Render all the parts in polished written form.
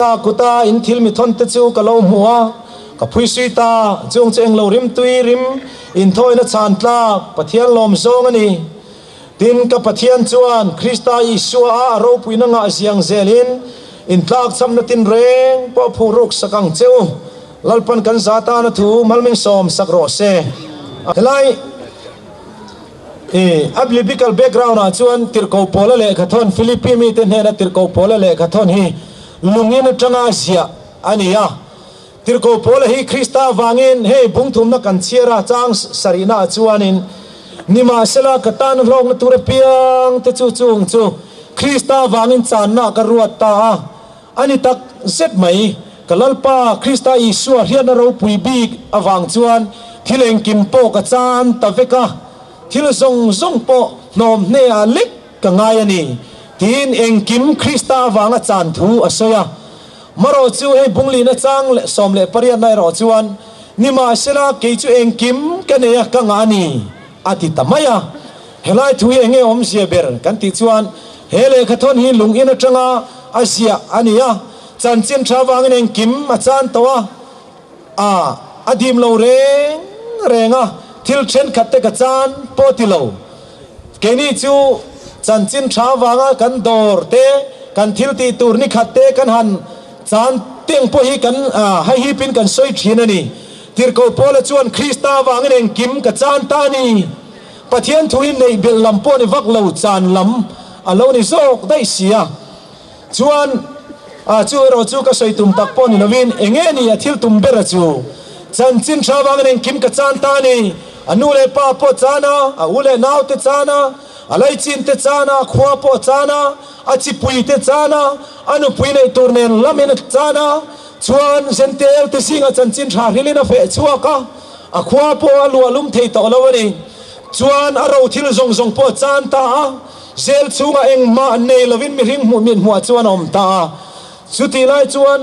ta kuta in thil mi thon te chu ka lo hua ka phui sui ta chung cheng lo rim tui rim in thoi na chan tla pathian lom zong ani tin ka pathian chuan Krista Isua a ro pui na nga siang zelin in tlak cham na tin reng po phuruk sakang cheu lalpan kan zata na thu malming som sakro se helai a biblical background a chuan tirko pola le khathon Philippi mi ten hena tirko pola le khathon hi lungin atanga sia ania tirko pola hi Krista wangin he bungthum na kan chiara chang sarina chuanin nima sela katan long na tura piang te chu chung chu Krista wangin chan na ka ruat ta ani tak zet mai kalalpa Krista Isua hian ro pui big awang chuan thileng kimpo ka chan ta veka thil zong zong po nom ne a lik ka ngai ani tin eng kim Krista wanga chan thu asoya maro chu he bungli na chang le som le parian nai ro chuan nima sela ke chu eng kim ka ne ka ngani ati tamaya helai thu enge om sia ber kan ti chuan hele khathon hi lungin atanga asia ania chan chen thawang eng kim ma chan tawa adim lo reng renga thil chen khatte ka chan potilo keni chu chan chen thawanga kan dor te kan thil ti tur ni khatte kan han chan teng po hi kan hai hi pin kan soi thin ani tirko pola chuan Krista wangin eng kim ka chan ta ni pathian thuin nei bel lampo ni vak lo chan lam alo ni zok dai sia chuan chu ro chu ka soi tum tak po ni lovin enge ni athil tum bera chu chan chin thawang eng kim ka chan ta ni anu le pa po chana a ule naw te chana alai chin te chana khwa po chana achi pui te chana anu pui nei tur nen lamin chana chuan sentel te singa chan chin tha hilina fe chuaka a khwa po alu alum thei to lawani chuan a ro thil zong zong po chan ta zel chunga eng ma nei lovin mi ring mu min hua chuan om ta chuti lai chuan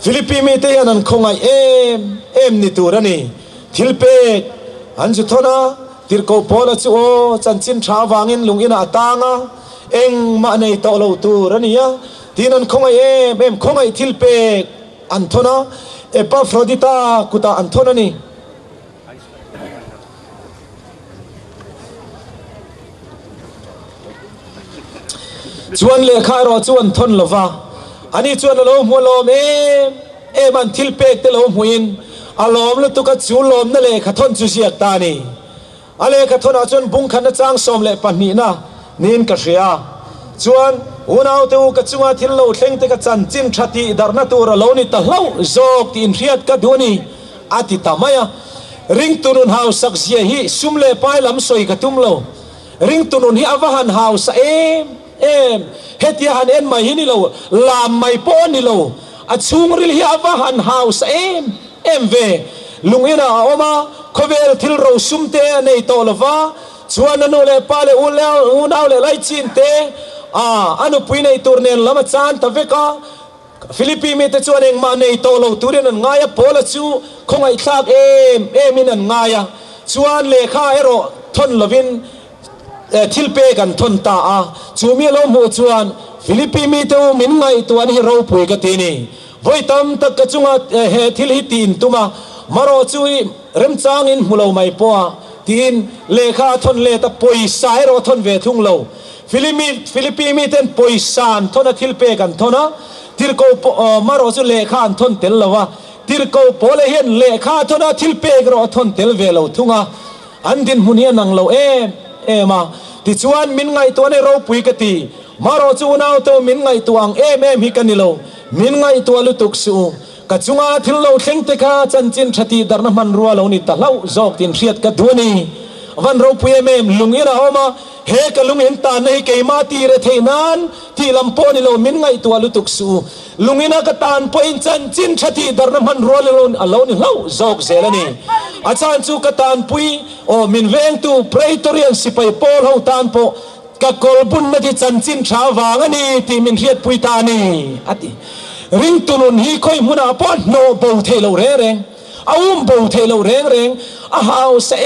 Philippi mi te an khongai em ni turani thilpe an chu thona tirko pola chu o chanchin tha wangin lungin atanga eng ma nei to lo turani ya tin an khongai em khongai thilpe an thona Epaphroditus kuta an thona ni chuan le kha ro chuan thon lova ani chuan lo mo lom man thil pek te lo muin alom lu tu ka chu lom na le kha thon chu siak ta ni ale kha thon a chuan bung khan na chang som le pani na nin ka ria chuan unau te u ka chunga thil lo thleng te ka chan chin thati darna tur lo ni ta hlo zok tin riat ka duni ati tamaya ring tunun hau sak sia hi sumle pai lam soi ka tum lo ring tunun hi awahan hau sa hetia han en mai hini lo lam mai po ni lo achung ril hi awahan house em ve lungina oma khovel thil ro sumte nei to lova chuan anu le pale unau le lai chin te anu pui nei tur nen lama chan ta veka Philippi mi te chuan eng ma nei to lo turin an ngaya pola chu khongai thak em in an ngaya chuan le kha ero thon lovin thilpe kan thon ta chumi lo mu chuan Philippi mi te min ngai tuan hi ro pui ka ti ni voitam tak ka chunga he thil hi tin tuma maro chui rem chang in mulo mai po tin lekha thon le ta poi sai ro thon ve thung lo Philippi mi ten poi san thona thilpe kan thona tirko maro chu lekha an thon tel lawa tirko pole hian lekha thona thilpe ro thon tel ve lo thunga an din hunia nang lo ema ti chuan min ngai to ne ro pui ka ti maro chu nau to min ngai tuang em hi kanilo min ngai to lu tuk su ka chunga thil lo thleng te kha chan chin thati darna man ruwa lo ni ta lau zok tin riat ka duni van ro pui em lungina oma he ka lungin ta nei ke ma ti re theinan ti lampo ni lo min ngai to lu tuk su lungina ka tan po in chan chin thati darna man ruwa lo alo ni lau zok zelani achan chu ka tan pui o min veng tu praetorian sipai pol ho tan po ka kolbun na ti chan chin tha wangani ti min riat pui ta ni ati ring tunun hi khoi muna po no bo thelo reng bo thelo reng a hau se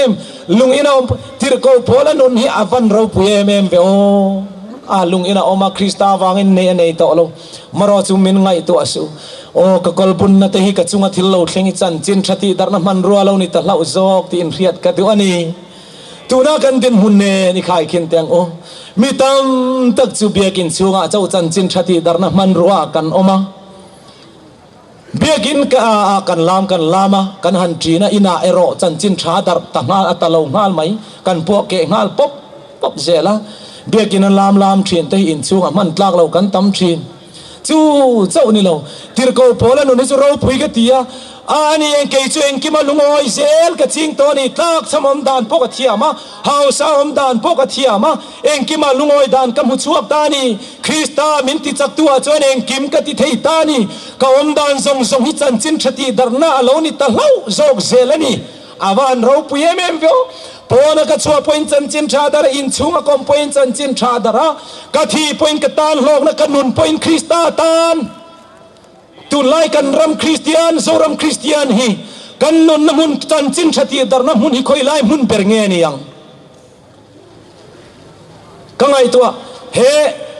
em lungina tirko pola nun hi avan ro pui em ve o lung ina oma Krista wangin nei to lo maro chu min ngai to asu o ka kolbun na te hi ka chunga thil lo thlengi chan chin thati darna man ruwa lo ni ta lau zok ti in riat ka tu ani tuna kan din hunne ni khai khin teng o mi tam tak chu biakin chunga chau chan chin thati darna man ruwa kan oma biakin ka kan lama kan han trina ina ero chan chin tha dar ta ngal atalo ngal mai kan po ke ngal pop zela biakin lam thin te in chunga man tlak lo kan tam thin chu chau ni lo tir ko pola no ni chu ro phui ka tia ani en ke chu en ki ma lungoi zel ka ching to ni tlak samom dan po ka thiama hau sam dan po ka thiama en ki ma lungoi dan ka mu chuak ta ni Krista min ti chak tua chuan en kim ka ti thei ta ni ka om dan zong hi chan chin thati darna alo ni ta hlau zok zelani awan ro puyem em vyo pona ka chua point chan chin tha dar in chunga kom point chan chin tha dara ka thi point ka tan lok na ka nun point Krista tan tu lai kan ram Christian so ram Christian hi kan nun na mun chan chin thati dar na mun hi khoi lai mun ber nge ni yang ka ngai tua he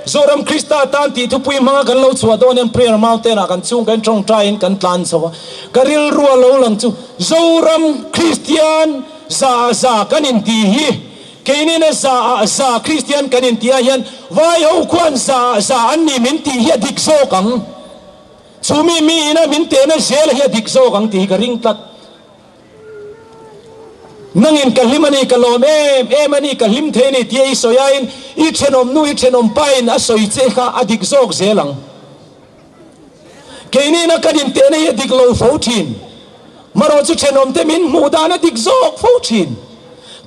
zoram Krista tan ti thu pui manga kan lo chua don en prayer mountain kan chung kan trong train kan plan so karil ruwa lo lang chu zoram Christian za kanin ti hi keini na za Christian kanin ti hian vai ho kwan za an ni min ti hi dik so kang chumi mi na min te na zel hi dik so kang ti ka ring tat nangin kalimani kalom emani kalim theni ti ei soyain I thenom pain a soi che kha adik zok zelang keini na kanin te na hi dik lo fothin maro chu thenom te min mudana dik zok fothin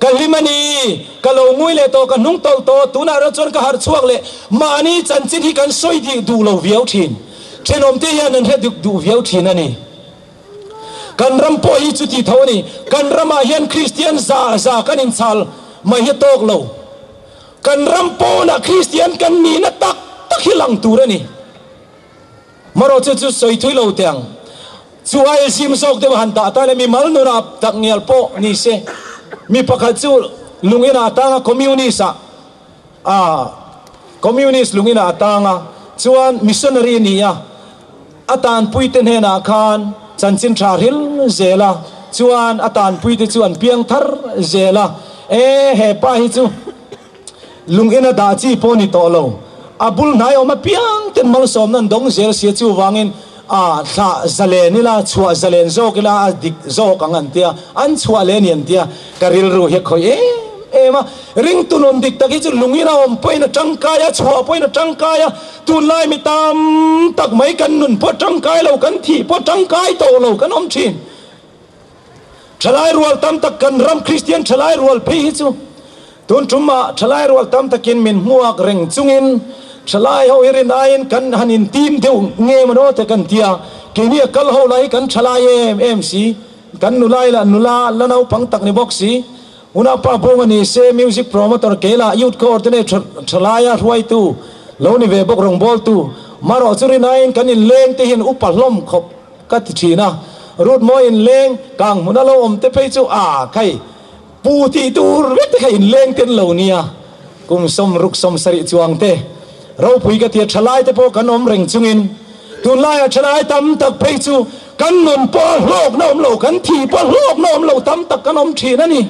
kalimani kalo ngui le to ka nung tol to tuna ra chon ka har chuak le mani chan chin hi kan soi di du lo viau thin thenom te hian an he du viau thin ani kan ram po hi chu ti thoni kan rama hian Christian za kan in chal mai hi tok lo kan ram po na Christian kan ni na tak hilang tur ani maro chu soi thui lo tiang chu ai sim sok te han ta ta le mi mal no na tak ngial po ni se mi pakhat chu lungina atanga communist lungina atanga chuan missionary ni ya atan puiten he na khan chanchin tharil zela chuan atan puite chuan piang thar zela he pa hi chu lungina da chi poni to lo abul nai oma piang ten mal som nan dong zel sia chu wangin tha zalen ni la chua zalen zo kila dik zo kangan tia an chua le nian tia karil ru he khoi ema ring tunon dik taki chu lungina om poina tangkaya chua poina tangkaya tu lai mi tam tak mai kan nun po tangkai lo kan thi po tangkai to lo kan om thin thalai rual tam tak kan ram Christian thalai rual phi chu tun thuma thalai rual tam takin min muak reng chungin thalai ho irin ain kan hanin tim deu nge mano te kan tia kini kal ho lai kan thalai em si kan nulai la nula lanau pang tak ni box si una pa bongani se music promoter kela youth coordinator thalaya ruai tu lo ni ve bok rong bol tu maro churin ain kan in leng te hin upalom khop ka ti thina rut mo in leng kang muna lo om te pe chu khai pu ti tur wet khai in leng ten lo nia kum som ruk som sari chuang te ro pui ka ti thalai te po kan om reng chungin tun lai thalai tam tak pe chu kan nun po lok nom lo kan thi po lok nom lo tam tak kan om thina ni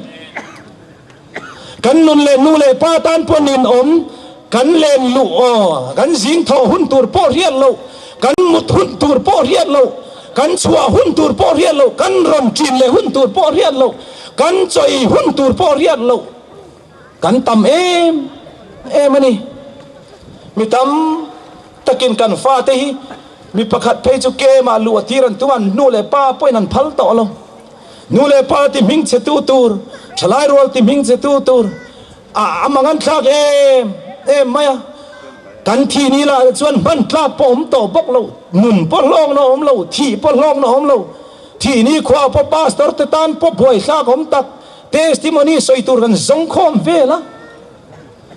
kan nun le nu le pa tan po nin om kan len lu kan jing tho hun tur po rian lo kan mut hun tur po rian lo kan chua hun tur po rian lo kan ron chin le hun tur po rian lo kan choi hun tur po rian lo kan tam em ani mi tam takin kan fa te hi mi pakhat pe chu ke ma lu atiran tuan nu le pa poinan phal to lo nu le pa ti ming che tu tur thalai rol ti ming che tu tur amangan thak em maya kan thi ni la chuan man tla pom to bok lo nun po long no om lo thi po long no om lo thi ni khwa po pastor te tan po boi sa kom tak testimony soi tur kan zong khom vela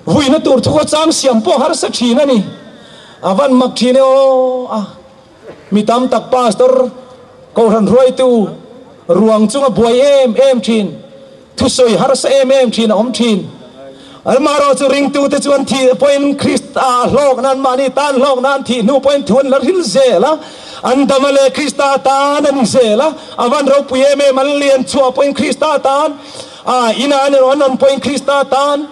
vui na tur thu chang siam po har sa thi na ni avan mak thi ne mi tam tak pastor ko ran roi tu ruang chunga boi em thin thu soi har sa em thin om thin almaro chu ring tu te chuan thi point Krista lok nan mani tan lok nan thi nu point thun la ril zela andamale Krista tan an zela avan ro puye me mallian chu point Krista tan ina an ron point Krista tan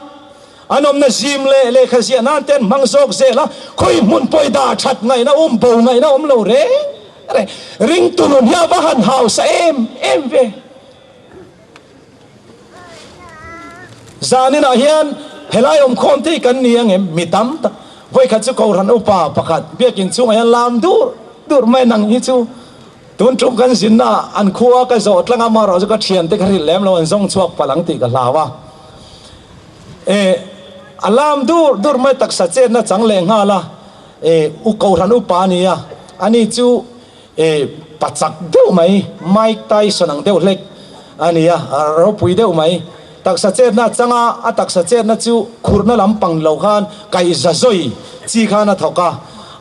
anom na zim le khazia nan ten mangsok zela khoi mun poi da that ngai na bo ngai na lo re ring tu nun ya bahan house em ve zanin a hian helai khom te kan niang em mitam ta voi kha chu ko ran upa pakhat bekin chu ngai lam dur mai nang hi chu tun trum kan sin na an khuwa ka zo tlanga ma ro ka thian te khari lem lo an zong chuak palang ti ka lawa alam dur mai tak sa che na chang le nga la u ko ran upa ni ya ani chu pachak deu mai Mike Tyson ang deu lek ani ya ro pui deu mai tak sa che na changa tak sa che na chu khurna lampang lo khan kai zazoi chi khana thoka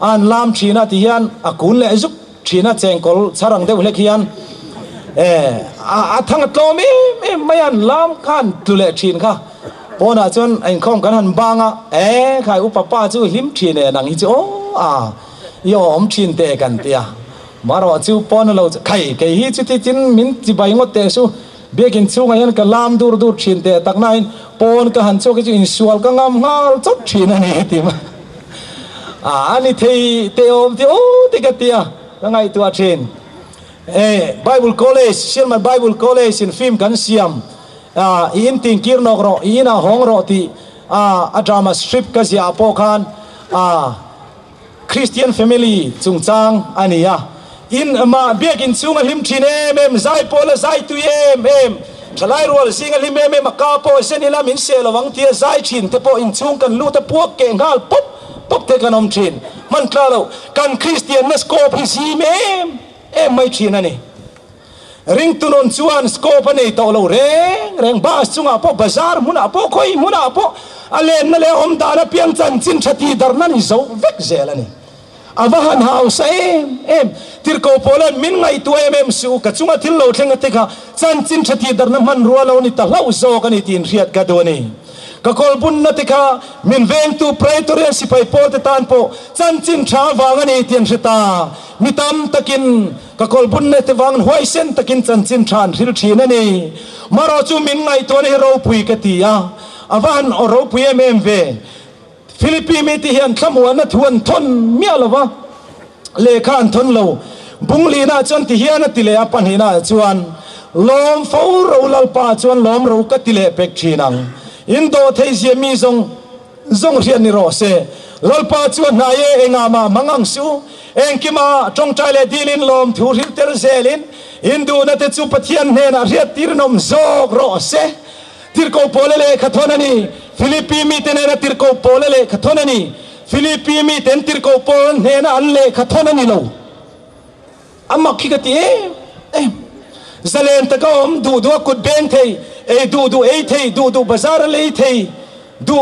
an lam thina ti hian akun le zuk thina chengkol charang deu lek hian thang tlomi mayan lam khan tule thin kha pona chon ein khom kan han banga khai upapa chu lim thine nang hi chu yo om thin te kan tia maro chu pon lo khai ke hi chu ti chin min chi bai ngot te su bekin chu ngayan ka lam dur thin te tak nain pon ka han chu ke chu in sual ka ngam ngal chot thin ani ti ma ani thei te om ti te ka tia ngai tua thin Bible College Silman Bible College in film kan siam in ting kir nok ro ina hong ro ti a drama strip ka sia po khan Christian family chung chang ania in ma bekin chung a lim thin em zai pola zai tu em thalai rol sing a lim em ka po senila min se lawang tia zai thin te po in chung kan lu te puak ke ngal pop te kanom thin man klalo kan Christian na scope hi si em mai thin ani ring tunon chuan scope ani to lo reng ba chunga po bazar muna po khoi muna po alen na le om da na piang chan chin thati dar na ni zo vek zelani avahan house em tirko polan min ngai tu em su ka chunga thil lo thlenga te kha chan chin thati dar na man ruwa lo ni ta lau zo ka ni tin riat ka do ni ka kol bun na te kha min veng tu praetorian sipai pol te tan po chan chin tha wanga ni tin rita mitam takin ka kol bun na te wang hoi sen takin chan chin than ril thina ni maro chu min ngai to ni ro pui ka ti avan o ro pui em ve Philippines mi ti hian thamwa na thuan thon mialawa le khan thon lo bungli na chon ti hian ti le apan hina chuan lom fo ro lal pa chuan lom ro ka ti le pek thinang indo thei sia mi zong rian ni ro se lal pa chuan na ye enga ma mangang su engkima tong chai le dilin lom thu ril tel zelin indu na te chu pathian ne na riat tirnom zog ro se tirko polele khathonani Philippines mi ten na tirko polele khathonani Philippines mi ten tirko pol ne na anle khathonani lo amma khigati zalen takom du kut ben thei du thei du bazar le thei du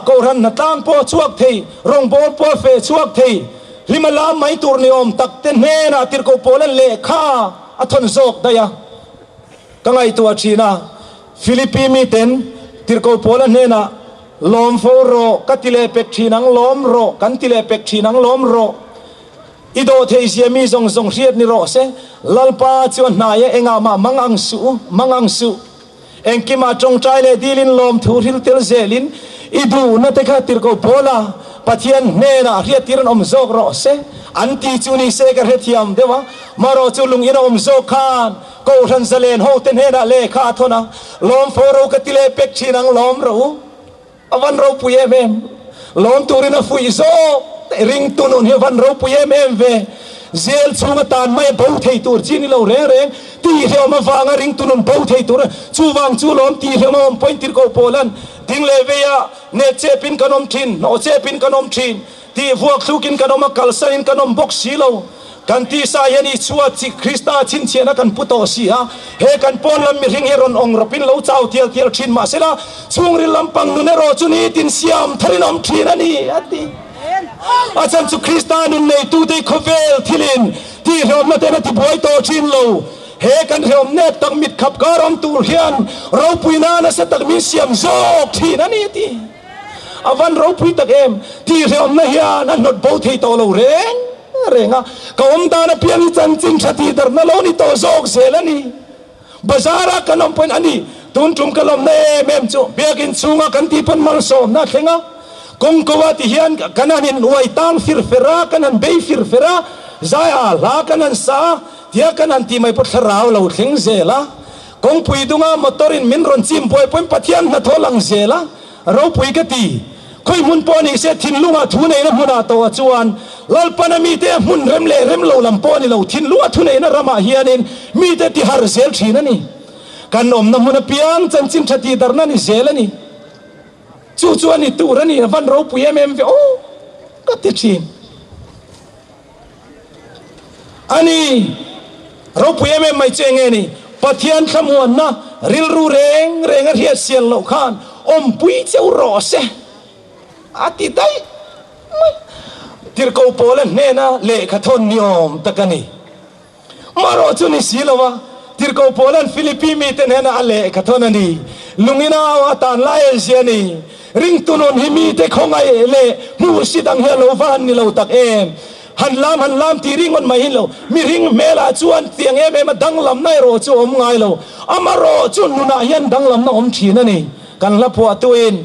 ko ran na tang po chuak thei rong bol po fe chuak thei limala mai tur ni om tak te ne na tirko polan le kha athon zok daya kangai tu achina Philippines mi ten tirko polan ne na lom fo ro katile pek thinang lom ro kan tile pek thinang lom ro ido thei sia mi zong riat ni ro se lalpa chuan na ye enga ma mangang su engkima chong chai le dilin lom thu ril tel zelin idu na te kha tirko pola pathian ne na riat tiran om zok ro se anti chuni se ka rethiam dewa maro chulung ina om zok khan ko ran zalen ho ten he na le kha thona lom fo ro ka tile pek thinang lom ro avan ro puye mem lom turina fui zo ring tunun he van ro puye mem ve zel chunga tan mai bo thei tur chini lo reng ti he ma wanga ring tunun bo thei tur chuwang chu lom ti he mom point tir ko polan ding le ve ya ne che pin kanom thin no che pin kanom thin ti vuak thukin kanom kalsa in kanom box silo kan ti sa yani chuwa chi Krista chin chena kan puto si he kan pon lam mi ring heron ong ropin lo chau tial thin ma sela chungri lampang nu ne ro chuni tin siam tharinom thin ani ati achan chu Krista nun nei tu dei khovel thilin ti rom na te na ti boy to chin lo เฮกันเรียมเนตตักมิดขับการอมตูเฮียนเราปุยนานะสตักมิเสียมโจกทีนั่นนี่ทีอาวันเราปุยตักเอ็มที่เรียมนะเฮียนั่นนดโบที่โตเราเร่งอ่ะก็อมตานะเพียงจันจิงชาติดร์นั่นเรานี่โตโจกเสลนี่บาซาระกันอมเป็นอันนี้ตุนจุ่มกลมเน่เมมจูเบียกินซุงกันที่พันมาลโซมนะเถงอ่ะกงกวาที่เฮียนกันนั่นไว้ตังฟิรฟิระกันนั่นเบยฟิรฟิระใจอาลากันนั่นซาที่กันนั่นที่ไม่พุทธราวเราเถงเซละกงปุยดุงามอตรินมินรอนซิมป่วยเป็นปัทยันนัทโลังเซละเราปุยกตีคุยมุนปอนี่เสทินลุงอาทุนเองนะมุนาโตจวนลลปนามีเตมุนเร็มเล่เร็มโลลำปอนี่เราทินลุงอาทุนเองนะรามาเฮียนินมีเตที่ฮาร์เซลชีนั่นนี่กันอมน้ำมันเปียงจันจินชาติดร์นั่นนี่เซลนี่จู่ๆนี่ตูรันนี่วันเราปุยเอ็มโอ้ก็ติดชีอันนี้เราปุยเอ็มไม่เจงเงนี่ปัทยันขมวนนะริลรูเร่งเฮียเสียนเหล่าขานอมปุยเจ้ารอเซอาทิตย์ได้ที่เราโพลันเนน่ะเล่ขทนนิยมตะกันนี่มารอจุนิสิลวะที่เราโพลันฟิลิปปินส์เนน่ะเล่ขทนนี่ลุงอินาวตานไลเซียนี่ริงตุนนฮิมีเตคงไอเล่มูสิดังเฮลวันนี่เราตักเอ็มหันลามที่ริงมันไม่เห็นเรามีริงเมล่าจวนเตียงเอ็มมาดังลำในรอจูอมไงเราอามารอจุนนุนายันดังลำน้อมชีนั่นนี่กันละพัวตัวเอง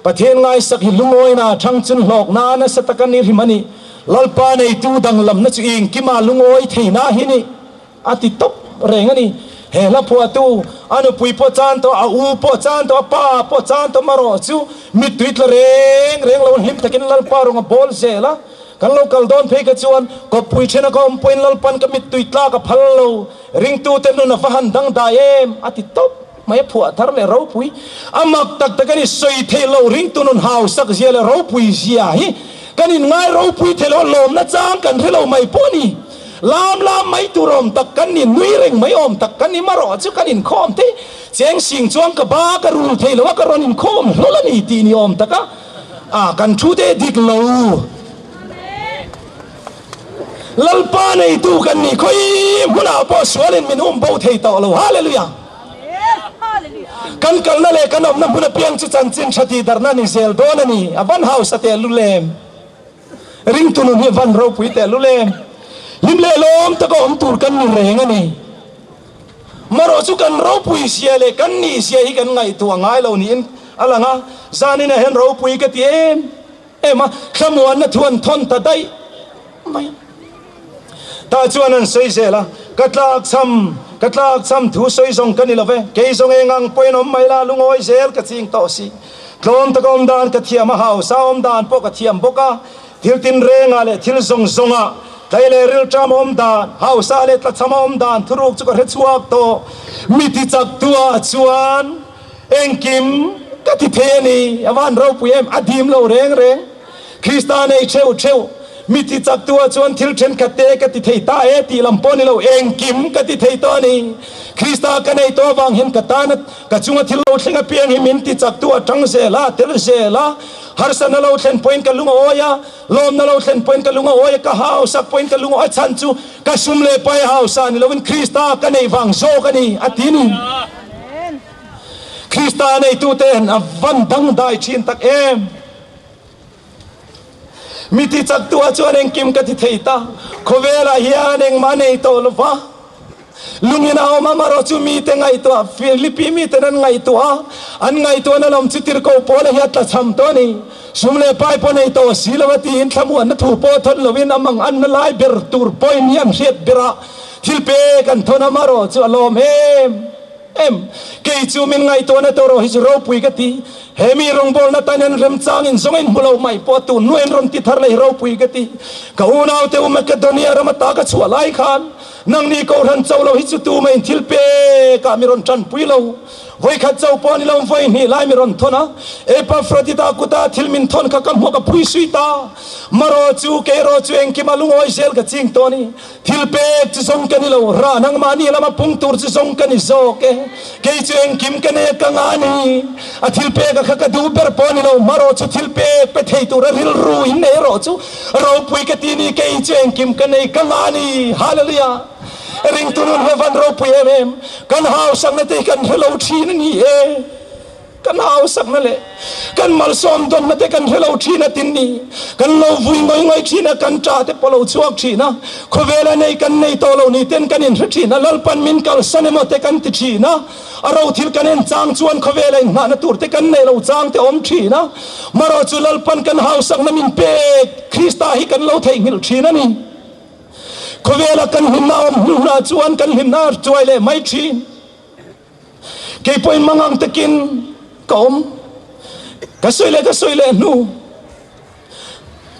ประเทศไงสักหิลุงโอยนะทั้งจุนหลอกนานะสตกันนี่ริมันนี่ลลปาในตูดังลำนั่นจูอิงกิมาลุงโอยที่นาหินี่อาทิตย์ตบเร่งนี่เฮละพัวตูอันปุยปอจานตัวอาอูปอจานตัวป้าปอจานตัวมารอจูมิดตุยตละเร่งเราหิมตะกินลลปารงบอลเซละกันเราคัลดอนเพกจวนก็ปุยเชนะก็ปุยลลปันก็มิดตุยตลากับพัลโลริงตูเตนุนฟันดังได้เอ็มอาทิตย์ตบไม่ผัวทาร์เลเราปุยอามักตักตะกันนี่สวยเทโลริงตุนหาวสักเสียเลยเราปุยเสียฮีกันนี่ง่ายเราปุยเทโลลมนะจางกันเทโลไม่ปนี่ลามไม่ตุรมตักกันนี่นุยเร่งไม่อมตักกันนี่มารอจุกันนี่คอมเทเสียงสิงจวงกับบ้ากระรูเทโลว่ากระรอนินคอมโลละนี่ตีนี่อมตักกันชูเดดิกโลลลปาในตูกันนี่คอยมุนาปอสวลินมินุมบ่เทตอโลฮาเลลูยากันนั่นเลยกันอมน้ำพุนเพียงจุจันจินชาติดารนันนี่เซลโดนันนี่อวันเฮาสเตลุเลมริงตุนุนี่วันเราปุยเตลุเลมลิมเลลมตะก็อมตูร์กันนี่เรงนี่มารอสุกันเราปุยเสียเลยกันนี่เสียให้กันไงตัวง่ายเรานี่อะไรงะซานี่นะเห็นเราปุยกันที่มาขมวนนะทวนทนตะได้ไม่ตาจวนนั้นสวยเสียละกัตลากซ้ำถูสวยทรงกันนี่ละเว้เกยทรงเองอังปอยนมไม่ลาลุงโอยเซลกัดสิงต่อสิกลมตะกอมดานกัดเทียมหาวสาวมดานปกกัดเทียมปกะทิลตินเรงอะไรทิลทรงอ่ะไทยเลริลจามอมดานหาวสาเลตัดสมอมดานทุรุกจุกเรชวกโตมิติจักตัวจวนเองกิมกัดทิเทนีอวันเราปุยเอ็มอดีมเราเรงคริสตานเอเชวมิติจักตัวจวนทิลเชนกัดเตกัดทิเทตาตีลำปอนี่เราเองกิมกัดทิเทตัวนี้คริสตากันในตัววางเห็นกัดตานัดกัดจุงทิลเราเชงเปียงหิมินติจักตัวจังเซลาเทลเซลาฮาร์สันเราเชนพอยน์กับลุงโอยาลมเราเชนพอยน์กับลุงโอยกับฮาวสักพอยน์กับลุงโอยชันจูกับซุมเลไปฮาวสันเราเป็นคริสตากันในวางโซกันนี่อธินีคริสตาในตัวเต็นอวันดังได้ชินตักเอ็มมิติจักตัวจวนเองกิมกัดที่เทตาโคเวลาเฮียนเองมาในตัวลวะลุงยินเอามามารอจูมีเตงไงตัวฟิลิปปินส์มีเตนันไงตัวอันไงตัวนั่นลมจิตรโกโปเลเฮียตัดทำตัวนี้สุมเลไปปนในตัวศิลวตีอินทมวนนัทูโปทนลวินอมังอันไลเบรตูร์ปอยนิยมเชียดเบระทิลเปกันทนมารอจูอลมเอ็มเกยจูมินไงตัวนั่นตัวเราฮิจโรปุยกติเฮมีรงบอลนัตันยันเริ่มจางอินสงอินมุลเอาไม่ปอตูนวยนรนติทาร์เลยเราปุยกติกับอุณาวเตวมักกะโดเนียรำตากะชัวไลขันนังนี่ก็รันเจ้าเราฮิจตูไม่ทิลเปกามิรอนจันปุยเราไว้ขัดเจ้าปอนี่เราไว้นี่ไลมิรอนทนะเอปาฟรติตากุตาทิลมินทนกับกันหัวกับปุยสุยตามารอจูเกรอจูเองกิมาลุงโอยเซลกับจิงตัวนี้ทิลเปจะส่งกันนี่เรารานังมานี่ละมาปุ่งตูร์จะส่งกันนี่โซเกยจูเองกิมกันเนกังอานีอาทิลเปกับขัดดูเบอร์ปอนี่เรามารอจูทิลเปไปเทตัวริลรูอินเนรอจูเราปุยกตินี่เกยจูเองกิมกันเนกังอานีฮาเลลูยา ring tunun heaven ro pu em kan hau sang na te kan hello thi na ni e kan hau sang na le kan mal som don na te kan hello thi na tin ni kan lo vui ngoi ngoi thi na kan cha te polo chuak thi na khovela nei kan nei to lo ni ten kan in thi na lal pan min kal sanemo te kan ti thi na aro thil kan en chang chuan khovela na na tur te kan nei lo chang te om thi na maro chu lal pan kan hau sang na min pe Krista hi kan lo thei ngil thi na ni khovela kan hinna om na chuan kan hinna chuai le mai thi ke point mangang takin kaum kasoile nu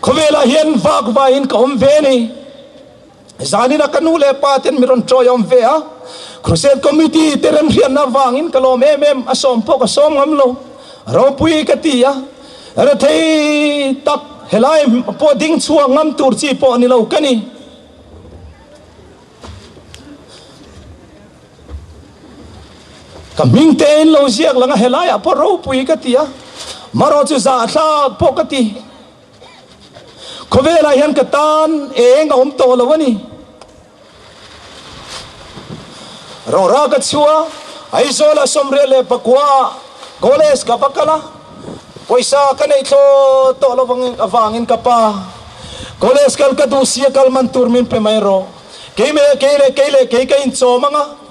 khovela hian vak va in kaum ve ni zani na kanu le paten miron troyom ve a Crusade committee terem hian na wangin kalom em asom pok asom ngamlo ro pui katia ara thei tak helai po ding chuang ngam tur chi po ni lo kani kaming ten lo ziak langa helaya po ro pui katia maro chu za tha po kati khovela hian katan eng om to lo wani ro ra ka chua ai zola somre le pakwa goles ka pakala poisa ka nei tho to lo awangin ka pa goles kal ka du sia kal man turmin pe mai ro keile ke in chomanga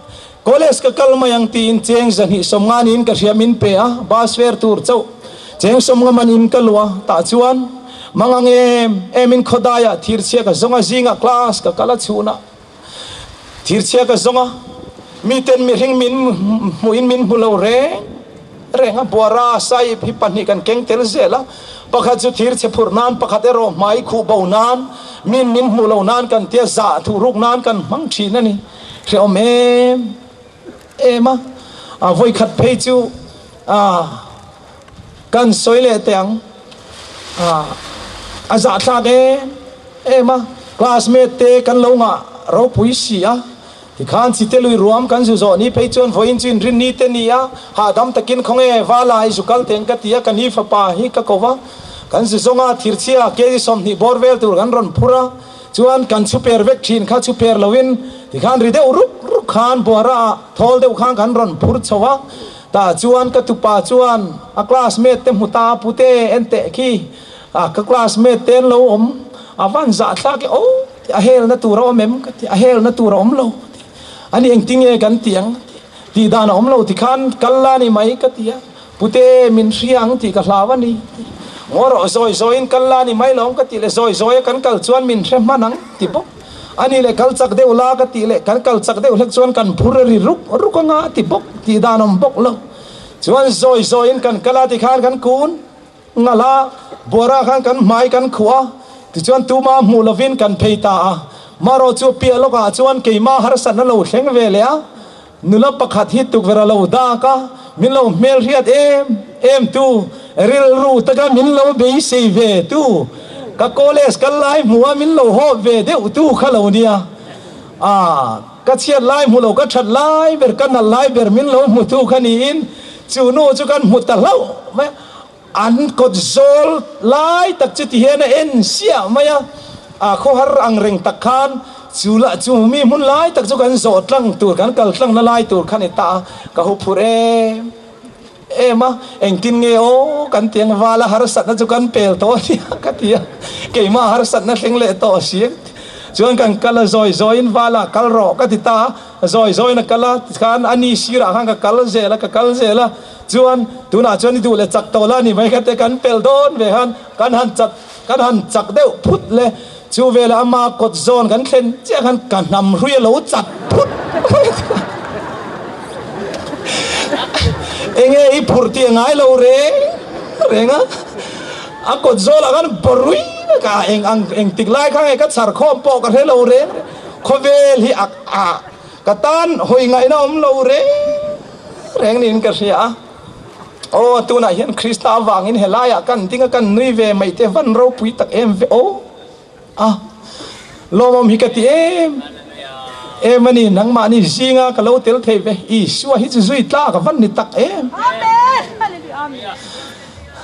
Koles ka kalmayang tin cheng zani somngan in ka siamin pe a basfer tur chau cheng somnga manin kalwa ta chuan mangang emin khodaya thirchia ka zonga zinga class ka kala chuna thirchia ka zonga miten mi ring min muin min bulo renga buara sai phi pani kan keng tel zela pakhat chu thirche phurnan pakhat ero mai khu baunan min mulo nan kan tia za thu ruk nan kan mang thina ni riom ema voi khat phei chu kan soile teng za tha de ema classmate te kan lo nga ro pui sia ti khan chi te lui ruam kan zu zo ni phei chon voin chin rin ni te ni a ha dam takin khonge wala ai zukal teng ka tia kan hi fa pa hi ka kova kan zu zonga thirchia ke som ni borvel tur kan ron phura chuan kan super vek thin kha super lowin ti khan ri de uruk khan bora thol de khan kan ron phur chawa ta chuan ka tu pa chuan a classmate te muta pute ente ki ka classmate ten lo om awan za thla ke o a hel na tu ro mem ka a hel na tu ro om lo ani eng tinge kan tiang ti dan om lo ti khan kalla ni mai ka tia pute min riang ti ka hlawani ngoro zoi in kalla ni mai long ka ti le zoi kan kal chuan min hre manang ti bo ani le kal chak de ula ka ti le kan kal chak de ulek chuan kan phurari ruk nga ti bok ti danom bok lo chuan zoi in kan kala ti khan kan kun ngala bora khan kan mai kan khuwa ti chuan tuma mulovin kan pheita a maro chu pia loka chuan keima har san lo hleng ve le a nula pakhat hi tuk vera lo da ka min lo mel riat em tu ril ru taka min lo be se ve tu ka koles ka lai muwa min lo ho ve de tu khalo nia ka chiat lai mu lo ka that lai ber kan lai ber min lo mu tu khani in chu no chu kan mu ta lo ma an ko zol lai tak chi ti hena en sia maya kho har ang reng takhan chula chu mi mun lai tak chu kan zo tlang tur kan kal tlang na lai tur khani ta ka hu phure ema engkin nge o kan tiang wala har sat na chu kan pel to ka tia ke ma har sat na thleng le to siek chuan kan kala zoi in wala kal ro ka ti ta zoi na kala khan ani sira khan ka kal zela chuan tuna chuan du le chak to la ni mai ka te kan pel don ve han kan han chak deu phut le chu vela ama kot zon kan thlen che kan nam hrui lo chat phut enge I phurti ngai lo renga a kot zola kan borui ka eng tiklai khang ka char khom po ka helo re khovel hi katan hoi ngai na om lo reng nin ka sia o tuna hian Krista wangin helaya kan tinga kan nui ve mai te van ro pui tak em ve o lomom hi ka ti mani nang mani zinga ka lo tel thei ve I suwa hi zui tla ka van ni tak amen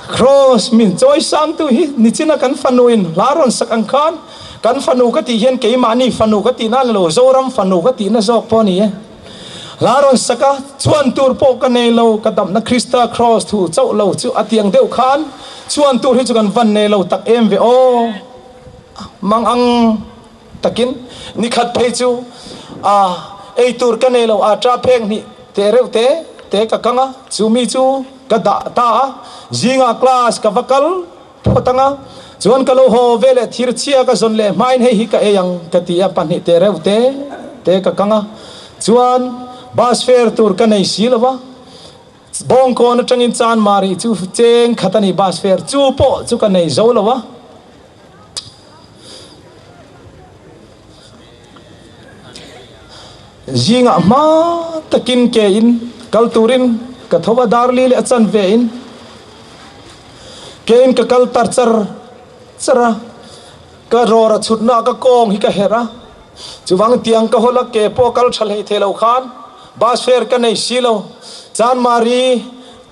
cross min joy sang tu hi ni china kan fanuin laron sak ang khan kan fanu ka ti hian ke mani fanu ka ti na lo zoram fanu ka ti na zok po ni laron saka chuan tur po ka nei lo ka dam na Krista cross thu chau lo chu atiang deuh khan chuan tur hi chu kan van nei lo tak em ve o mang ang takin ni khat phei chu ei tur ka nei lo tra pheng ni te reu te ka kanga chu mi chu ka da ta zinga class ka vakal photanga chuan ka lo ho vele thir chia ka zon le main hei hi ka eyang ka tia pan hi te reu te ka kanga chuan bus fare tur ka nei silwa bong ko na tangin chan mari chu cheng khatani bus fare chu po chu ka nei zo lawa zinga ma takin ke in kal turin ka thoba darli le chan ve in ke in ka kal tar chara ka rora chutna ka kong hi ka hera chuwang tiang ka hola ke po kal thal hei thelo khan bus fare ka nei silo chan mari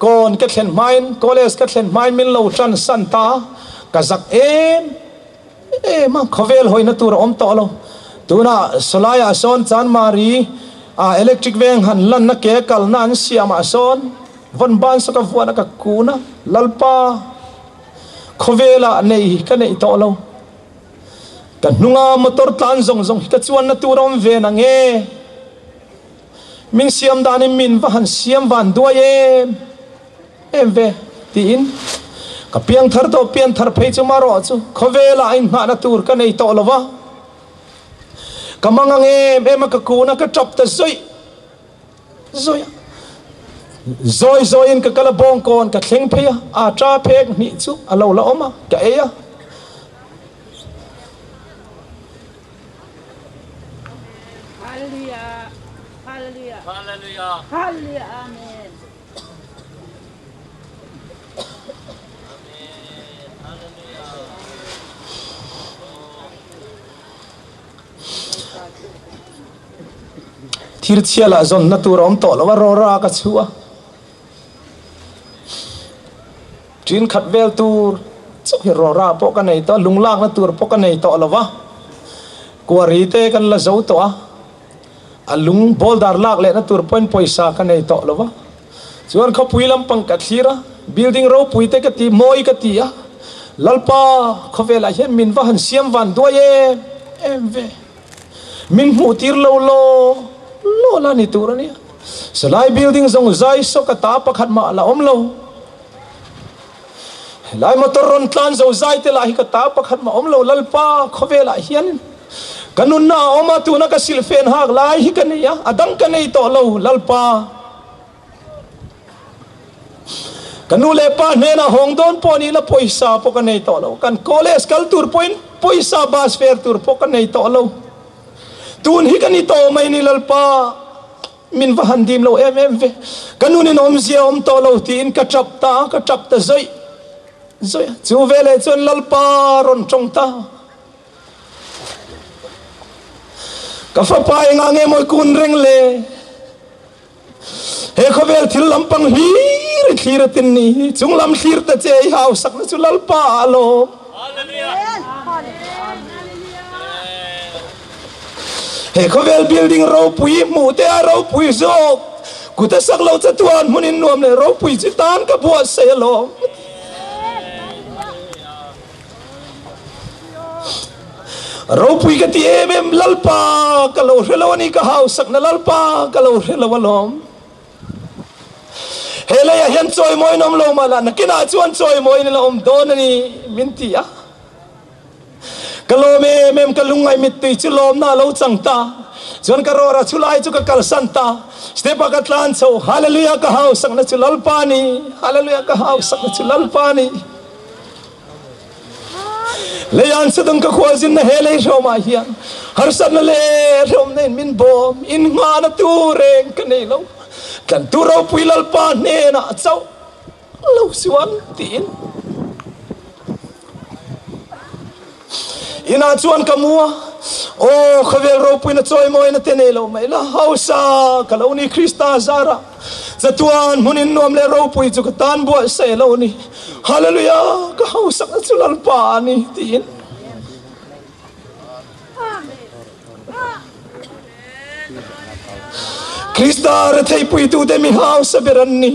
kon ka thlen main college ka thlen main min lo tran santa ka zak ma khovel hoina tur om to lo tuna solaya son chan mari electric veng han lan na ke kal na an siama son von ban sa ka vuana ka kuna lalpa khovela nei ka nei to lo ka nunga motor tlan zong ka chuan na turom ve na nge min siam dani min van siam van do em ve tin ka piang thar to pian thar phei chu maro chu khovela in na tur ka nei to lova kamang em ka kuna ka chop ta zoi in ka kala bong kon ka thleng phei tra phek ni chu alo la oma ka eya Hallelujah. Hallelujah. Amen. thir chiala zon na tur om to lawa rora ka chua trin khat vel tur chu hi rora po ka nei to lunglang na tur po ka nei to lawa kuari te kan la zo to alung boldar lak le na tur point poisa ka nei to lawa chuan kha puilam pang ka thira building ro puite ka ti moi ka ti lalpa khovela hian min va han siam van do em ve min mu tir lo la ni tur ani salai building zong zai so ka ta pakhat ma la om lo lai motor ron tlan zo zai te la hi ka ta pakhat ma om lo lalpa khovela hian kanun na oma tu na ka silfen hak lai hi ka nei adang ka nei to lo lalpa kanu le pa ne na hong don po ni la poisa po ka nei to lo kan college kal tur point poisa bus fare tur po ka nei to lo tun hi ka ni to mai ni lalpa min va handim lo em ve kanu ni nom zia om to lo tin ka chap ta zoi chu vele chon lalpa ron chong ta ka fa pa nga nge moi kun reng le he khovel thil lampang hir tin ni chung lam hir ta che hau sak na chu lalpa lo he khovel building ro pui mu te ro pui zo ku ta sak lo cha tuan munin nuam le ro pui chi tan ka buat se lo ro pui ka ti em lalpa ka lo relo ni ka hau sak na lalpa ka lo relo walom hele ya hian choi moi nom lo mala na kina chuan choi moi ni lo om don ni minti kalome mem kalungai mitti chulom na lo changta chuan ka rora chulai chu ka kal santa stepa ka tlan so hallelujah ka hau sak na chulal pani hallelujah ka hau sak na chulal pani leyan sedang ka khwazin na hele roma hian har san le rom nen min bom in nga na tureng ka nei lo kan turo puilal pa ne na chau lo suan tin ina chuan kamua o khavel ro puina choi moi na tenelo mai la hausa kaloni krista zara zatuan munin nom le ro pui chu tan bo se lo ni hallelujah ka hausa chulal pa ni tin Krista ra thei pui tu te mi hau saberan ni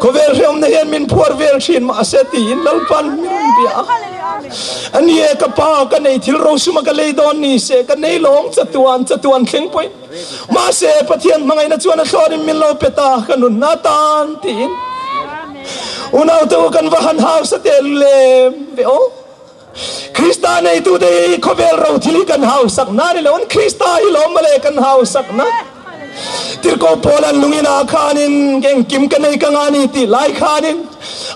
ko vel hiam na hian min phuar vel thin ma aseti in lalpan mi rum bia ani e ka pa ka nei thil ro suma ka lei don ni se ka nei long chatuan thleng poi ma se pathian mangai na chuan a thlorin min lo peta kanun na tan tin unaw tu kan vahan house te le be o Krista nei tu de ko vel ro thili kan house sak na ni lon Krista hi lo male kan house sak na tirko polan lungina khanin geng kim kan nei kangani ti lai khanin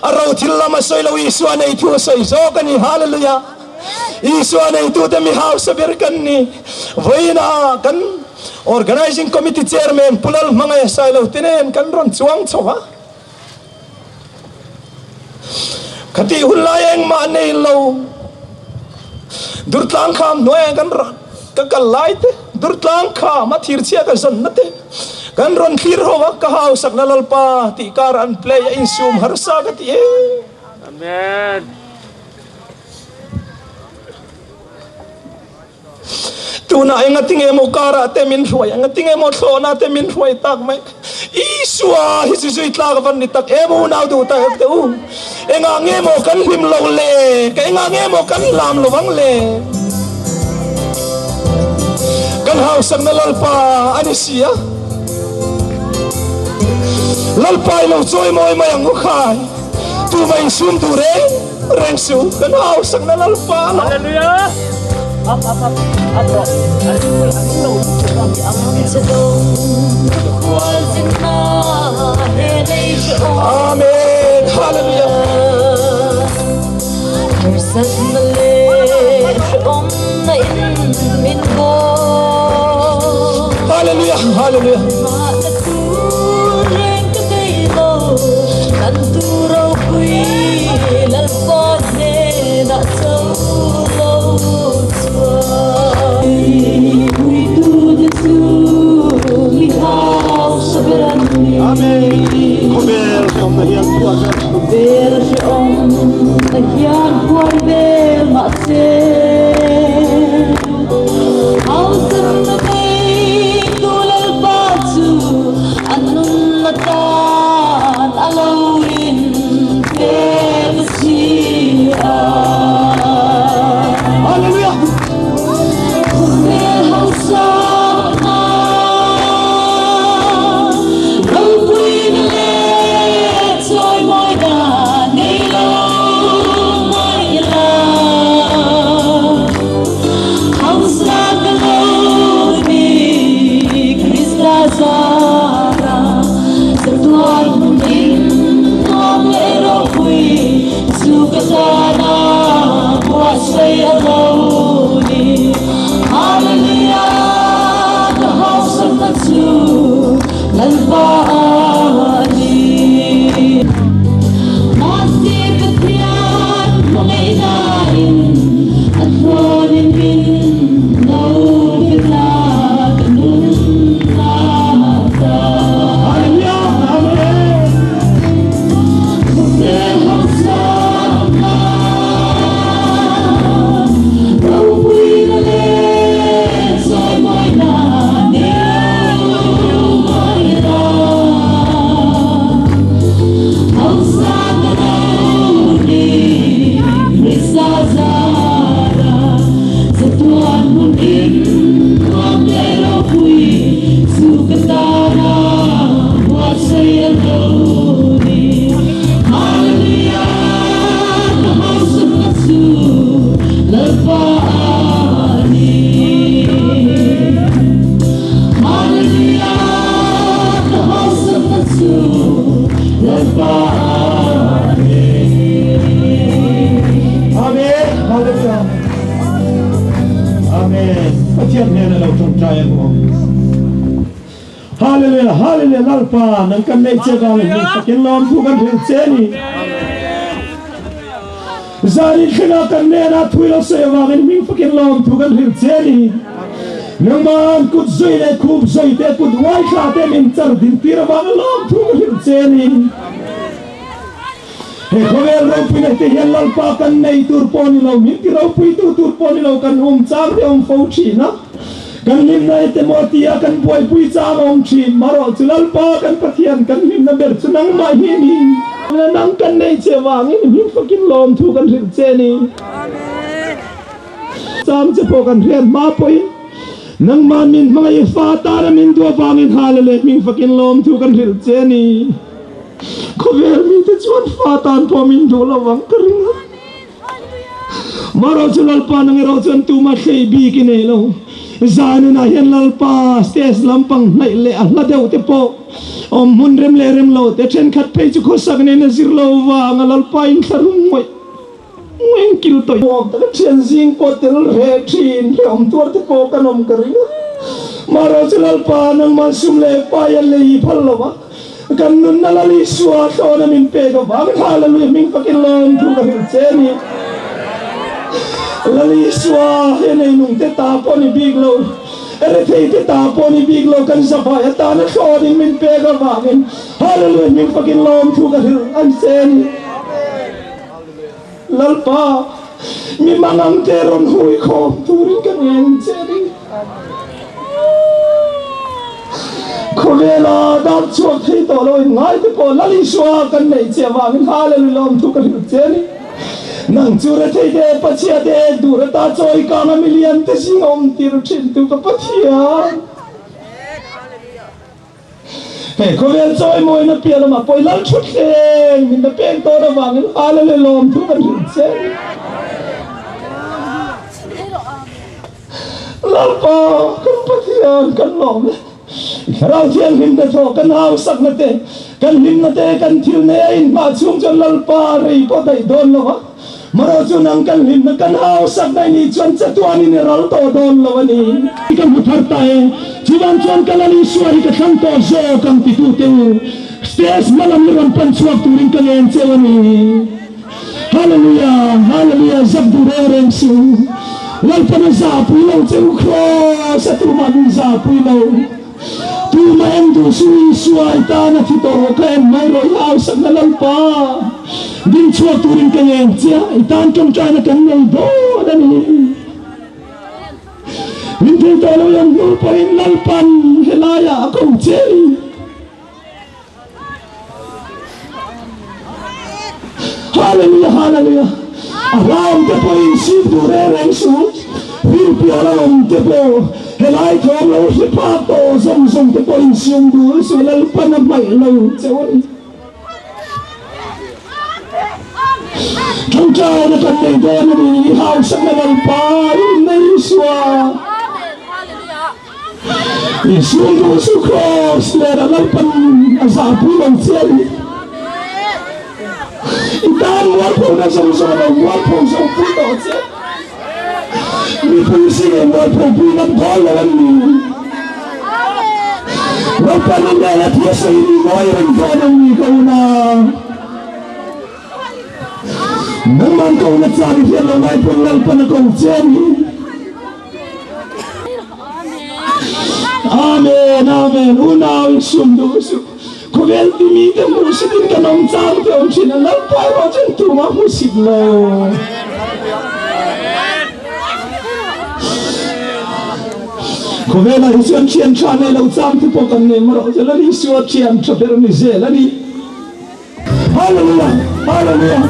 aro thil lama soi lo iswa nei thu soi zo kan ni hallelujah iswa nei tu de mi house ber kan ni voina kan organizing committee chairman pulal mangai sai lo tinen kan ron chuang chowa khati hulayeng ma nei lo durtlang kham noe kan ka kalait durtlang kha ma thir chia ka zon nate kan ron thir howa ka hau sak na lalpa ti karan play in sum har sa ka ti amen tuna ay nga tinge mo kara te min huay nga tinge mo thona te min huay tak mai iswa hisisui tla van ni tak emo naw du ta te u enga nge mo kan him lo le ka enga nge mo kan lam lo wang le kan haw sang na lalpa ani sia lalpa lo choi moi mai ang khai tu mai sum tu re reng su kan haw sang na lalpa hallelujah Amen. Hallelujah. Hallelujah. Hallelujah. Amen. Kober om na hian puan ber om na hian puan ber ma se hausan na mai tulal pa chu anun na tan aloin ber si hallelujah ber hausa Hallelujah, hallelujah, lalpa nang kan nei che gang ni pakin lom thu kan thil che ni zari khina kan ne na thuilo se wa gen ming pakin lom thu kan thil che ni nang man kut zoi le khub zoi te kut wai kha te min char din tir wa lom thu kan thil che ni he khovel ro pine te hian lalpa kan nei tur pon lo min ti ro pui tu tur pon lo kan char re fo chi na kan lim na Timotia kan boy pui cha ong thin maro chulal pa kan pathian kan lim na ber chunang mai hi ni nang kan nei chewang ni mi fucking lom thu kan ril che ni amen sam che po kan rian ma poi nang man min mga fa ta na min do wangin halale mi fucking lom thu kan ril che ni khover mi te chuan fa tan po min do lawang karinga maro chulal pa nang ro chuan tu ma khei bi ki nei lo zanu na hian lalpa stage lampang nai le la deu te po om mun rem le rem lo te chen khat pe chu kho sak ne na zir lo wa nga lalpa in tharum moi ngeng kil to yok ta chen jing ko tel re thin rom tur te po kanom kari maro chu lalpa nang ma sum le pa ya le I phal lo wa kan nun na la li suwa to na min pe go ba khala lu min pakin lom thu ka che ni lali suwa henay nung te tapo ni biglo ere te tapo ni biglo kan sabay at na shoring min pega bangin hallelujah min pakin lom thu ka hil ansen lalpa mi mangang teron hui ko turin kanyan seri kovela dap chuak hei to lo ngai te po lali suwa kan nei che bangin hallelujah lom thu ka hil seri nang chura thei de pachia de durata choi ka na million te singom tir thin tu ka pathia he kovel choi moi na piala ma poilal thut hleng min na peng to na wangin halale lom thu kan rinse lalpa kan pathia kan lom kharau thian him da tho kan hau sak na te kan him na te kan thil ne in ma chung chon lalpa rei po dai don lo maro chu nang kan lim na kan hau sak dai ni chuan chatuani ne ral to don lawani kan muthar ta e chuan chuan kalali suari ka thang to zo kan ti tu te stage malam ram pan chuak turin kan en chewani hallelujah hallelujah zab du reng su wal pan za pu lo cheu kho sa tu ma du za pu lo tu ma em du sui suai ta na thi to kan mai ro hau sak na lalpa din chua turin kanyen chia itan trong chai na kan nei do adani min te to lo yang no pa in lalpan helaya ko che hallelujah hallelujah around the point si du reng su vil pi around the po helai ko lo se pa to som te point siung du su lalpan mai lo chewani trong trai nó cần đầy đen nó đi hao sang nó làm pa nay xua đi xuống đồ su cross để nó làm pan giả phu lòng chen itan muat pun na sama sama muat pun sama pun to chen đi pun si muat pun nam thol là ni làm pan nó là thiệt sự đi nói rằng con nó đi câu na nang man ko na tsari hian lo mai pun lal pan ko chen amen amen unau sum du su ko vel ti mi te mu si din ka nom chang te om chin lal pai ro chen tu ma mu sip lo ko vel a hian chen chan ne lo chang te po kan ne ma ro je la ni suat chen cha per ni je la ni hallelujah hallelujah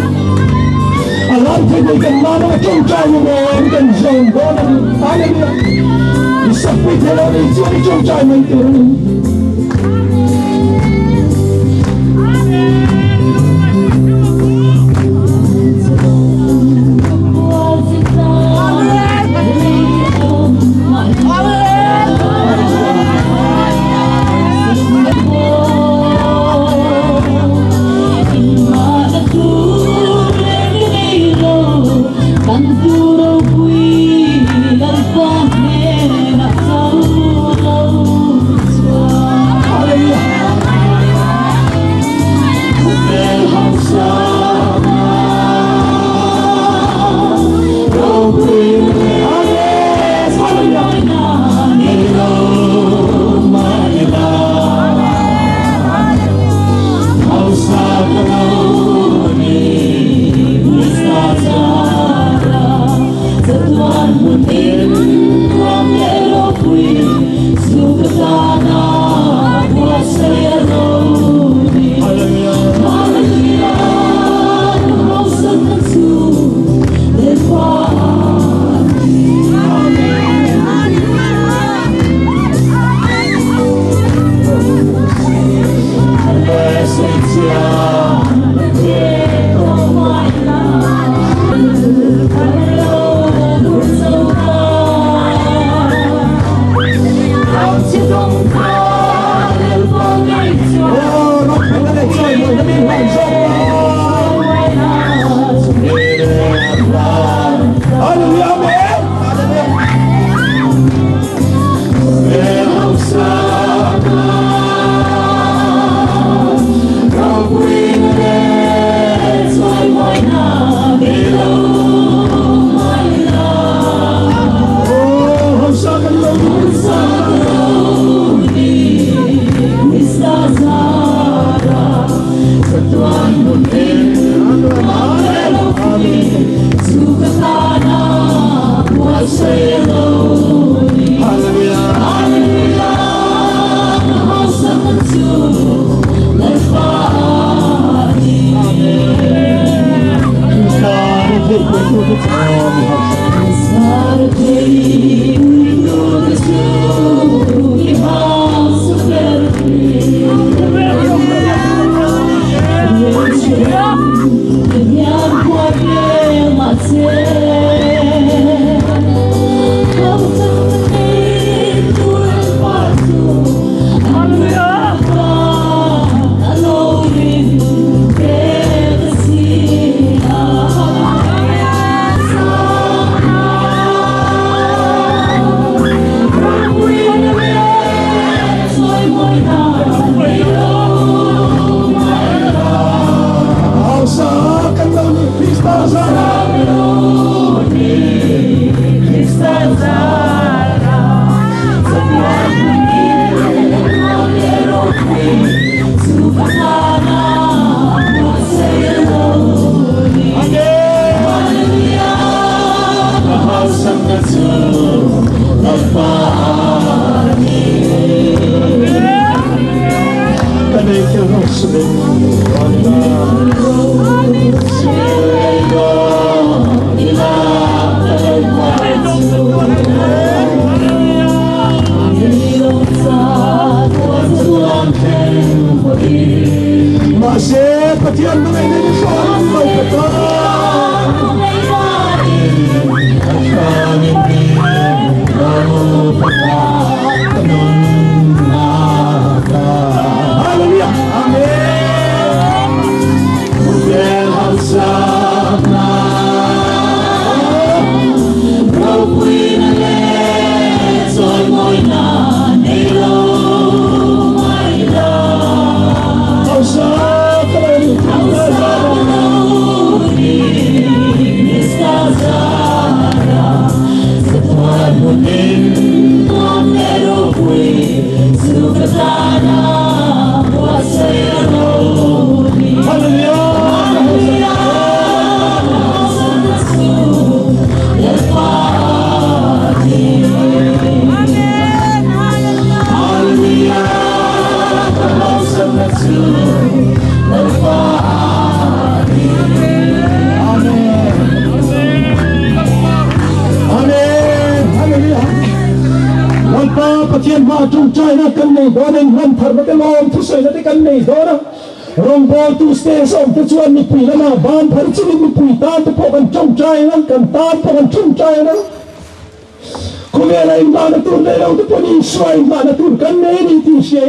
alam te de kan ma na trong trai ni mo kan zong go na hallelujah isap pi te lo ni chu ni trong trai mai te ni Hãy subscribe cho kênh Ghiền Mì Gõ để không bỏ lỡ Rungbawlna tu stage of the chuan ni pui lama ban phar chini ni pui ta to kan chong chai na kan ta kan chong chai na kumela imba na tur le lo to poni swai imba na tur kan ne ni ti she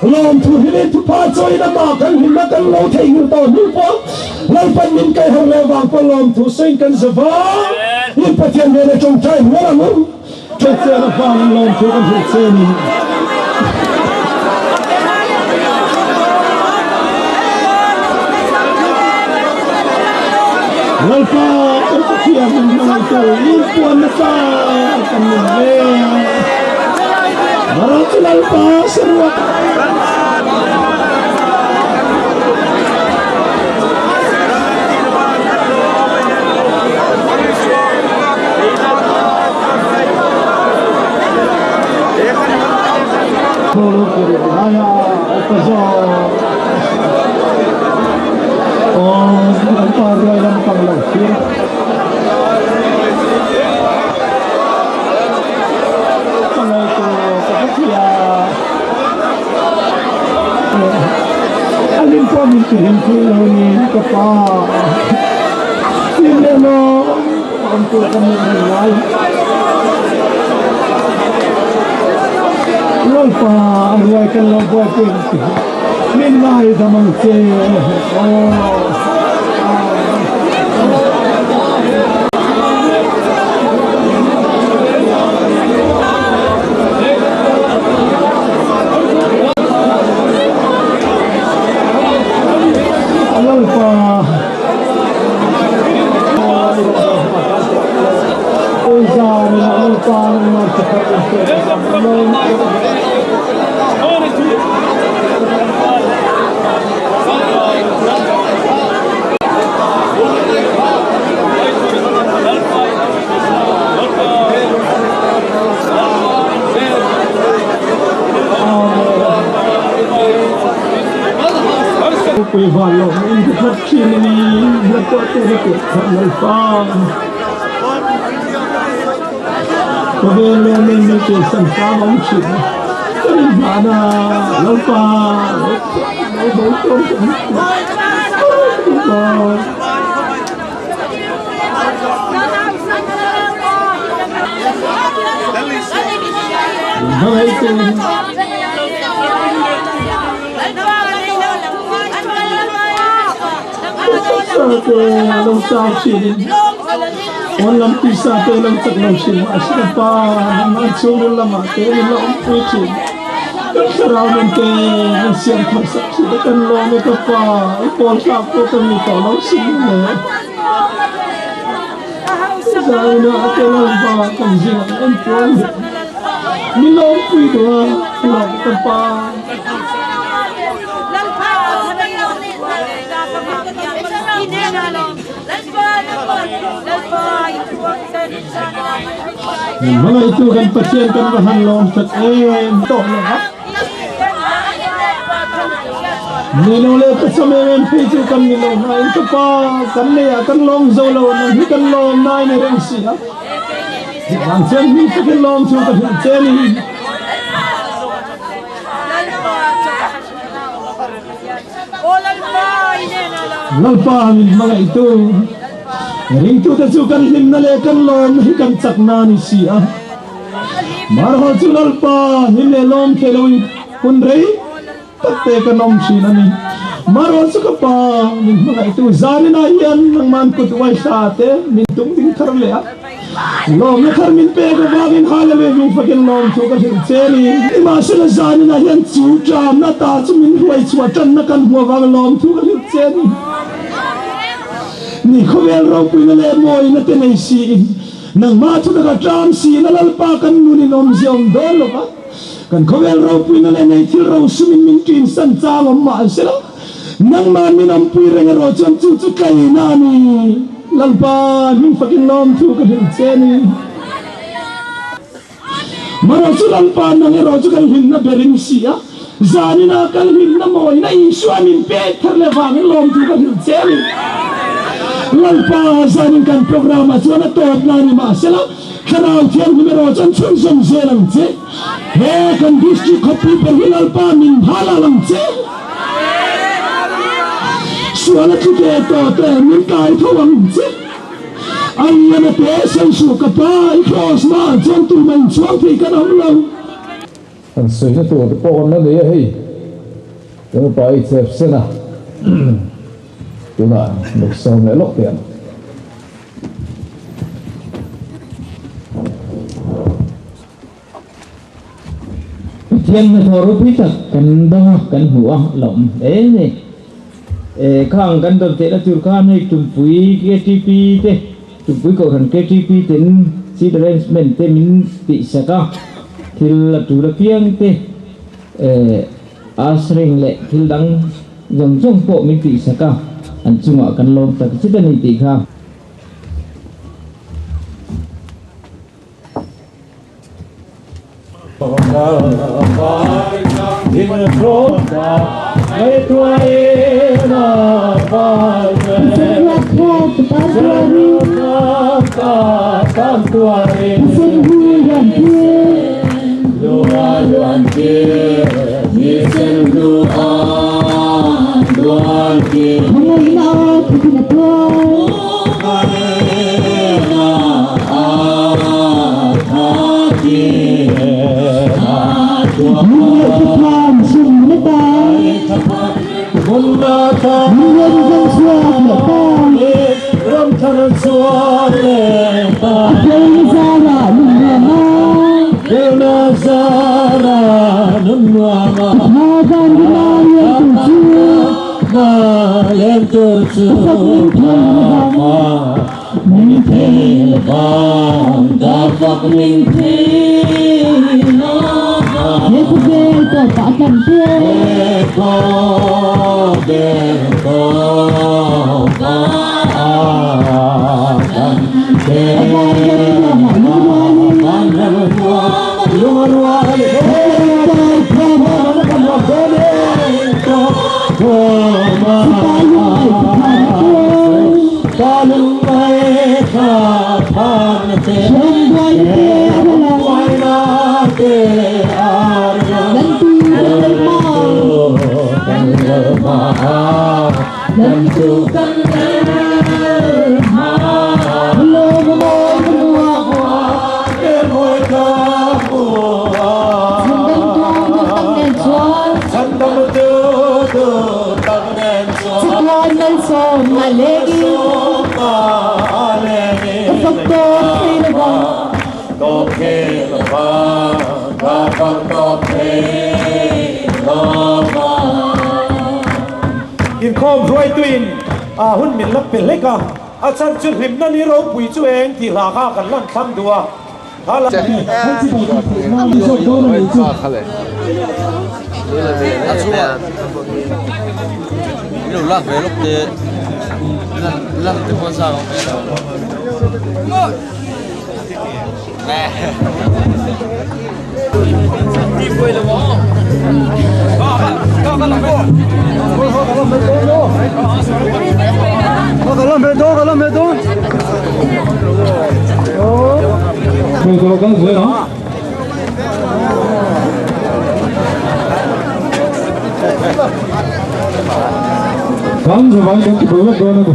lom tu hile tu pa choi na ma kan himma kan lo thei ngur to ni po lai pan min kai har le wang po lom tu sein kan zava ni pathian ne chong chai ngora ngur choi se na wang lom tu kan hil se ni Lalpa kerja mengenai impuan besar kemudian baru lalpa seruak baru kerja Paroi dalam pengelukir, kalau itu kerja, alin pun mungkin ini kepa, ini lo untuk kami menilai, lupa arwahkan lo buat ini, menilai zaman saya, quỳ vào lòng em thì thật chi ni rất có thể được thật lời pha có về lên nên mình kể sẵn sàng ông chị cho nên bà là lâu pha lâu bố tôi cũng hai tên lâu sao chỉ on lam pisa te lam tak lam sin asna pa man churu lama te lo om chi sarau men te siam thar sak chi kan lo me ka pa pol sa ko to mi to lo sin ne sai na te lam pa kan jing en pol mi lo pui do lo ka pa mga itu kan pasien kan bahan long sak to na ninole ka samen piju kan nilo na ito pa kan ne kan long zolo na hi kan long na ne reng si ha ang chen hi kan long chu ka chen ni lalpa min mga itu ring tu ta chu kan lim na le kan lom hi kan chak na ni si a mar ho chu lalpa him le lom theloi kun rei tatte kan om si na ni mar ho chu ka pa min mga itu zani na yan nang man kut wai sa te min tung ding thar le a lom na thar min pe ko ba min hala le min fakin lom chu ka hin cheni ma se la zani na yan chu jam na ta chu min huai chu tan na kan huwa ba lom chu ka hin cheni ni khovel ro pui na le moi na te nei si nang ma thu na ka tram si na lalpa kan nu ni nom ziom don lo ka kan khovel ro pui na le nei thil ro sumin min tin san chang om ma se lo nang man min am pui reng ro chon chu chu kai na ni lalpa min fakin nom thu ka hin che ni mara chu lalpa nang ro chu kan hin na bering si a zani na kan hin na moi na i swamin pe thar le wa min lom thu ka hin che ni lalpa zanin kan programa chuana top na ni ma sela kharau thiam numero chan chun som zelang che he kan district copy per lalpa min bhala lang che suala tu te min kai thawang che ai na te sen su ka pa I cross ma chon tu man chuang thi kan om lo an soi na tu po na le hei tu pa I chef sena tu na nuk som le lok tian thiên mà thọ rút hết cần đo cần hùa lỏng đấy này khang cần tập thể là chụp khang này chụp quý KTP thế chụp quý cầu thần KTP đến citizen thế mình bị sao cả thì là chủ là phiên thế asring lệ thì đang dòng trong bộ mình bị sao cả anh chung ở cần lom tập chỉ cần bị khang in a trosta ai tua na vai tam tua re luan ke ni sen luan ke มาตาลุงไม่ขาดทางเสียชมไว้เพื่อไว้นาเกอานันตูกันมานันตูกันมาโลมโลเกิดหัวใจหัวฉันต้องดูตั้งแน่นสอนฉันนั้นสอนมาเลกีมาเลกีสักตัวที่ละบ้าตัวเพลบ้าข้าฟังตัวเพลบ้ากินข้อมรวยตุนหุ่นมินลับเป็นเล็กอาจารย์จุดหิมนั่นนี่เราปุ๋ยจุเองที่ราคากันลั่นซ้ำตัวถ้าเราLu lang về lúc đi lăng từ con sao nè đi quay là bó có làm bê Kalau kan gue no. Kan zaman kan kita buat dua nego.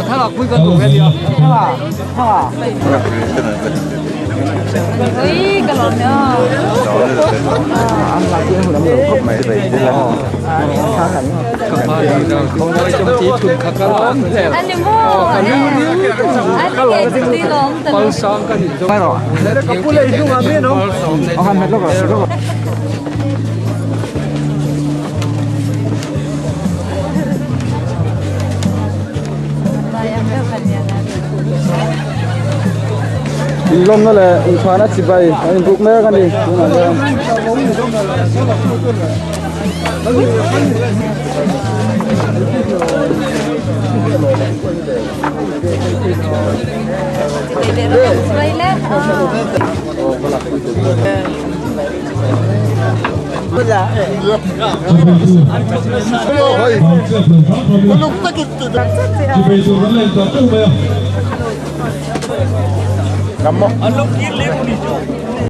ถ้าเราคุยกันถูกกันเดียวเฮ้ยกระหล่ำเนาะอันนี้โม่อันนี้ตีลมแต่ไม่หรอกกับผู้เล่นยุ่งอะไรเนาะเอาหันไปแล้วก็ลมนั่นแหละอีกฟ้านัดสิบใบอันนี้บุกแม่กันดิดูหน่อยเลยKamu. Alung kiri